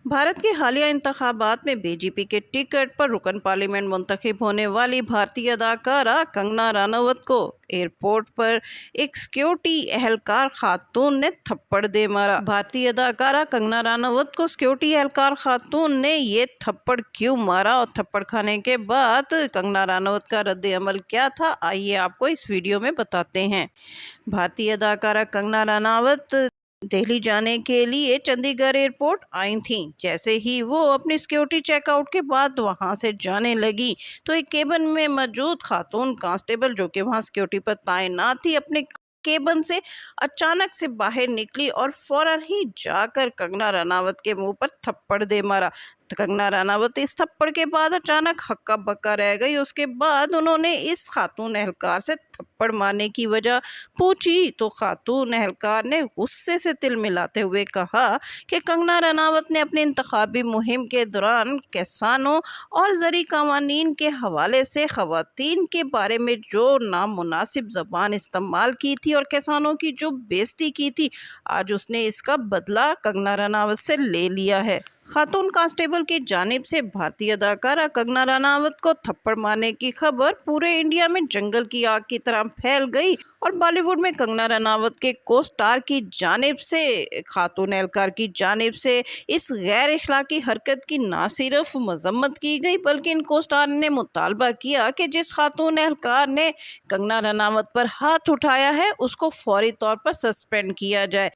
भारत के हालिया इंतखाबात में बीजेपी के टिकट पर रुकन पार्लियामेंट मुंतखब होने वाली भारतीय अदाकारा कंगना रनावत को एयरपोर्ट पर एक सिक्योरिटी एहलकार खातून ने थप्पड़ दे मारा। भारतीय अदाकारा कंगना रनावत को सिक्योरिटी एहलकार खातून ने ये थप्पड़ क्यों मारा और थप्पड़ खाने के बाद कंगना रनावत का रद्द अमल क्या था, आइए आपको इस वीडियो में बताते हैं। भारतीय अदाकारा कंगना रनावत दिल्ली जाने के लिए चंडीगढ़ एयरपोर्ट आई थीं। जैसे ही वो अपनी सिक्योरिटी चेकआउट के बाद वहां से जाने लगी तो एक केबिन में मौजूद खातून कांस्टेबल जो कि वहां सिक्योरिटी पर तैनात थी, अपने केबिन से अचानक से बाहर निकली और फौरन ही जाकर कंगना रनावत के मुंह पर थप्पड़ दे मारा। तो कंगना रनावत इस थप्पड़ के बाद अचानक हक्का बक्का रह गई। उसके बाद उन्होंने इस खातून एहलकार से थप्पड़ मारने की वजह पूछी तो खातून एहलकार ने गुस्से से तिल मिलाते हुए कहा कि कंगना रनावत ने अपनी इंतखाबी मुहिम के दौरान किसानों और ज़री कवानीन के हवाले से ख़वातीन के बारे में जो नामुनासिब ज़बान इस्तेमाल की थी और किसानों की जो बेइज्जती की थी, आज उसने इसका बदला कंगना रनावत से ले लिया है। खातून कांस्टेबल की जानिब से भारतीय अदाकारा कंगना रनावत को थप्पड़ मारने की खबर पूरे इंडिया में जंगल की आग की तरह फैल गई और बॉलीवुड में कंगना रनावत के को स्टार की जानिब से, खातून एहलकार की जानिब से इस गैर अखलाकी हरकत की ना सिर्फ मजम्मत की गई बल्कि इन को स्टार ने मुतालबा किया कि जिस खातून एहलकार ने कंगना रनावत पर हाथ उठाया है उसको फौरी तौर पर सस्पेंड किया जाए।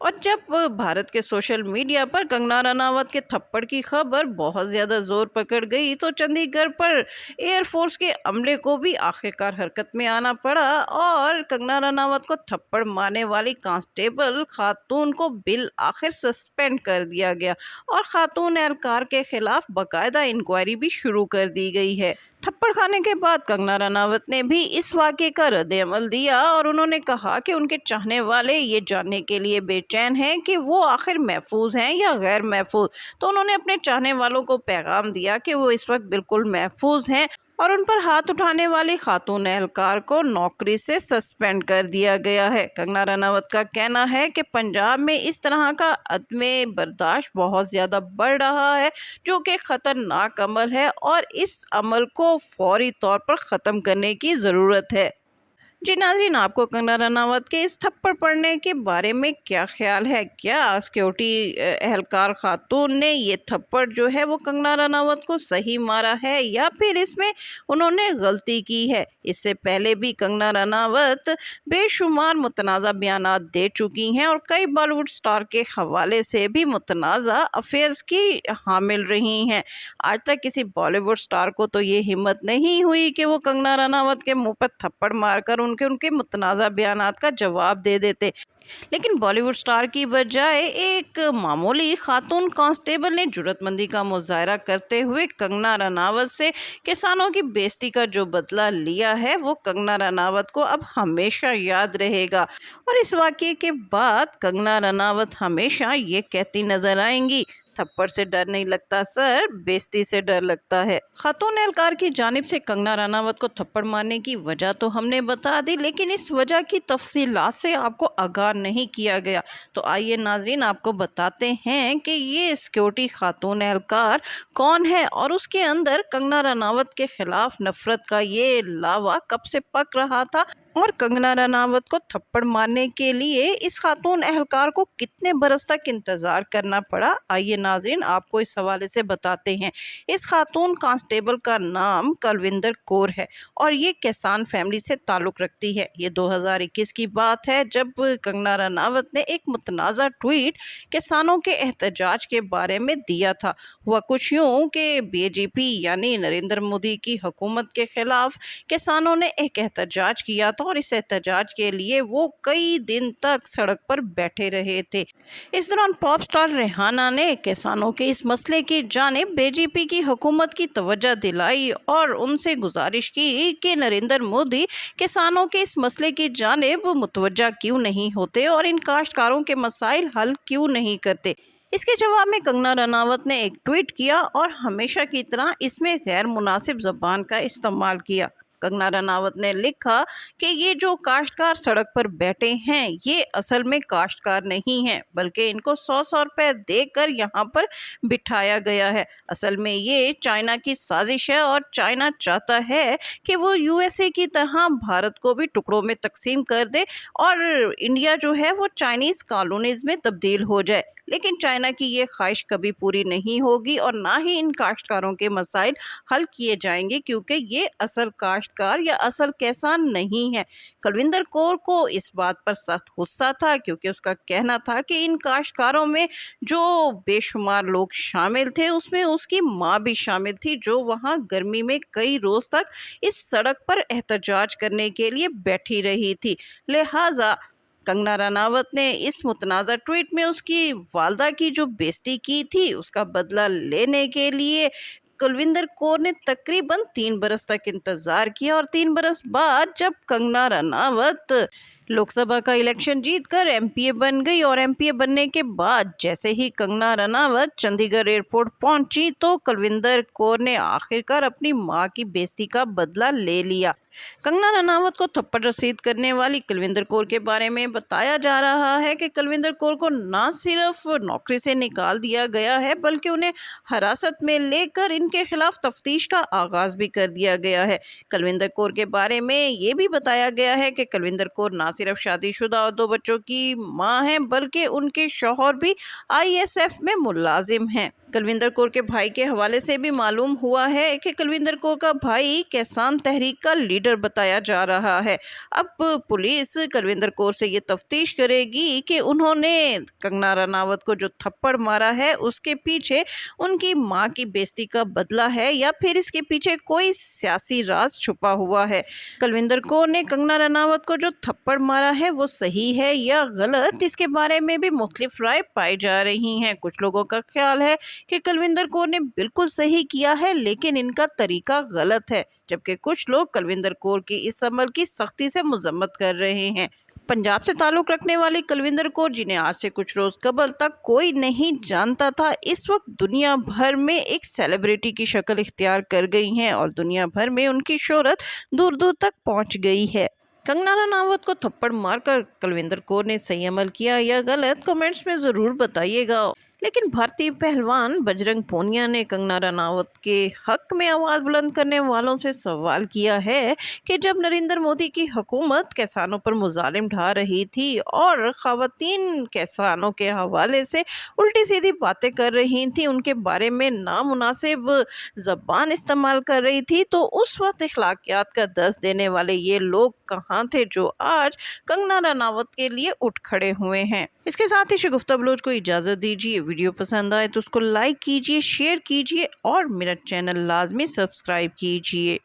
और जब भारत के सोशल मीडिया पर कंगना रनावत के थप्पड़ की खबर बहुत ज़्यादा जोर पकड़ गई तो चंडीगढ़ पर एयरफोर्स के अमले को भी आखिरकार हरकत में आना पड़ा और कंगना रनावत को थप्पड़ मारने वाली कांस्टेबल खातून को बिल आखिर सस्पेंड कर दिया गया और खातून एहलकार के खिलाफ बाकायदा इंक्वायरी भी शुरू कर दी गई है। थप्पड़ खाने के बाद कंगना रनावत ने भी इस वाक़े का रद्द-ए-अमल दिया और उन्होंने कहा कि उनके चाहने वाले ये जानने के लिए बेचैन हैं कि वो आखिर महफूज हैं या गैर महफूज। तो उन्होंने अपने चाहने वालों को पैगाम दिया कि वो इस वक्त बिल्कुल महफूज हैं और उन पर हाथ उठाने वाली खातून एहलकार को नौकरी से सस्पेंड कर दिया गया है। कंगना रनावत का कहना है कि पंजाब में इस तरह का अदमे बर्दाश्त बहुत ज़्यादा बढ़ रहा है जो कि ख़तरनाक अमल है और इस अमल को फौरी तौर पर ख़त्म करने की ज़रूरत है। जी नाज़रीन, आपको कंगना रनावत के इस थप्पड़ पड़ने के बारे में क्या ख्याल है? क्या सिक्योरिटी एहलकार खातून ने ये थप्पड़ जो है वो कंगना रनावत को सही मारा है या फिर इसमें उन्होंने गलती की है? इससे पहले भी कंगना रनावत बेशुमार मुतनाज़ा बयानात दे चुकी हैं और कई बॉलीवुड स्टार के हवाले से भी मुतनाज़ा अफेयर्स की हामिल रही हैं। आज तक किसी बॉलीवुड स्टार को तो ये हिम्मत नहीं हुई कि वो कंगना रनावत के मुंह पर थप्पड़ मारकर उनके मुतनाज़ा बयानात का जवाब दे देते, लेकिन बॉलीवुड स्टार की बजाय एक मामूली खातून कांस्टेबल ने जुर्रतमंदी का मुजाहरा करते हुए कंगना रनावत से किसानों की बेइज्जती का जो बदला लिया है वो कंगना रनावत को अब हमेशा याद रहेगा। और इस वाक़ये के बाद कंगना रनावत हमेशा ये कहती नजर आएंगी, थप्पड़ से डर नहीं लगता सर, बेइज्जती से डर लगता है। खातून एहलकार की जानिब से कंगना रनावत को थप्पड़ मारने की वजह तो हमने बता दी, लेकिन इस वजह की तफसीलात से आपको आगाह नहीं किया गया। तो आइए नाज़रीन, आपको बताते हैं कि ये सिक्योरिटी खातून एहलकार कौन है और उसके अंदर कंगना रनावत के खिलाफ नफरत का ये लावा कब से पक रहा था और कंगना रनावत को थप्पड़ मारने के लिए इस खातून एहलकार को कितने बरस तक इंतज़ार करना पड़ा। आइए नाज़रीन, आपको इस हवाले से बताते हैं। इस खातून कांस्टेबल का नाम कुलविंदर कौर है और ये किसान फैमिली से ताल्लुक़ रखती है। ये 2021 की बात है जब कंगना रनावत ने एक मुतनाज़ा ट्वीट किसानों के एहतजाज के बारे में दिया था। हुआ कुछ यूँ कि बीजेपी यानी नरेंद्र मोदी की हुकूमत के ख़िलाफ़ किसानों ने एक एहतजाज किया था और इस एहतजाज के लिए वो कई दिन तक सड़क पर बैठे रहे थे। इस दौरान पॉप स्टार रेहाना ने किसानों के इस मसले की जानिब बीजेपी की हुकूमत की तवज्जो दिलाई और उनसे गुजारिश की कि नरेंद्र मोदी किसानों के इस मसले की जानिब मुतवज्जा क्यों नहीं होते और इन काश्तकारों के मसाइल हल क्यों नहीं करते। इसके जवाब में कंगना रनावत ने एक ट्वीट किया और हमेशा की तरह इसमें गैर मुनासिब ज़बान का इस्तेमाल किया। कंगना रनावत ने लिखा कि ये जो काश्तकार सड़क पर बैठे हैं ये असल में काश्तकार नहीं हैं, बल्कि इनको 100 रुपए देकर यहाँ पर बिठाया गया है। असल में ये चाइना की साजिश है और चाइना चाहता है कि वो यूएसए की तरह भारत को भी टुकड़ों में तकसीम कर दे और इंडिया जो है वो चाइनीज कॉलोनीज में तब्दील हो जाए। लेकिन चाइना की ये ख्वाहिश कभी पूरी नहीं होगी और ना ही इन काश्तकारों के मसाइल हल किए जाएंगे, क्योंकि ये असल काश्तकार या असल किसान नहीं है। कुलविंदर कौर को इस बात पर सख्त गुस्सा था, क्योंकि उसका कहना था कि इन काश्तकारों में जो बेशुमार लोग शामिल थे उसमें उसकी माँ भी शामिल थी, जो वहाँ गर्मी में कई रोज तक इस सड़क पर एहतजाज करने के लिए बैठी रही थी। लिहाजा कंगना रनावत ने इस मुतनाज़ा ट्वीट में उसकी वालदा की जो बेइज्जती की थी उसका बदला लेने के लिए कुलविंदर कौर ने तकरीबन 3 बरस तक इंतजार किया और 3 बरस बाद जब कंगना रनावत लोकसभा का इलेक्शन जीतकर एमपीए बन गई और एमपीए बनने के बाद जैसे ही कंगना रनावत चंडीगढ़ एयरपोर्ट पहुंची तो कुलविंदर कौर ने आखिरकार अपनी मां की बेइज्जती का बदला ले लिया। कंगना रनावत को थप्पड़ रसीद करने वाली कुलविंदर कौर के बारे में बताया जा रहा है कि कुलविंदर कौर को ना सिर्फ नौकरी से निकाल दिया गया है बल्कि उन्हें हिरासत में लेकर इनके खिलाफ तफ्तीश का आगाज भी कर दिया गया है। कुलविंदर कौर के बारे में ये भी बताया गया है कि कुलविंदर कौर ना सिर्फ शादीशुदा और 2 बच्चों की मां हैं बल्कि उनके शौहर भी आईएसएफ में मुलाजिम हैं। कुलविंदर कौर के भाई के हवाले से भी मालूम हुआ है कि कुलविंदर कौर का भाई किसान तहरीक का लीडर बताया जा रहा है। अब पुलिस कुलविंदर कौर से ये तफ्तीश करेगी कि उन्होंने कंगना रनावत को जो थप्पड़ मारा है उसके पीछे उनकी मां की बेइज्जती का बदला है या फिर इसके पीछे कोई सियासी राज छुपा हुआ है। कुलविंदर कौर ने कंगना रनावत को जो थप्पड़ मारा है वो सही है या गलत, इसके बारे में भी मुख्तलिफ राय पाई जा रही हैं। कुछ लोगों का ख्याल है कि कुलविंदर कौर ने बिल्कुल सही किया है लेकिन इनका तरीका गलत है, जबकि कुछ लोग कुलविंदर कौर की इस अमल की सख्ती से मजम्मत कर रहे हैं। पंजाब से ताल्लुक रखने वाली कुलविंदर कौर, जिन्हें आज से कुछ रोज कबल तक कोई नहीं जानता था, इस वक्त दुनिया भर में एक सेलिब्रिटी की शक्ल इख्तियार कर गई हैं और दुनिया भर में उनकी शोहरत दूर दूर तक पहुंच गई है। कंगना रनावत को थप्पड़ मारकर कुलविंदर कौर ने सही अमल किया या गलत, कमेंट्स में ज़रूर बताइएगा। लेकिन भारतीय पहलवान बजरंग पूनिया ने कंगना रनावत के हक में आवाज़ बुलंद करने वालों से सवाल किया है कि जब नरेंद्र मोदी की हुकूमत किसानों पर मुजालिम ढा रही थी और ख़वातीन किसानों के हवाले से उल्टी सीधी बातें कर रही थी, उनके बारे में नामुनासिब ज़बान इस्तेमाल कर रही थी, तो उस वक्त अखलाकियात का दर्स देने वाले ये लोग कहाँ थे जो आज कंगना रनावत के लिए उठ खड़े हुए हैं। इसके साथ ही शगुफ्ता बलोच को इजाज़त दीजिए। वीडियो पसंद आए तो उसको लाइक कीजिए, शेयर कीजिए और मेरा चैनल लाजमी सब्सक्राइब कीजिए।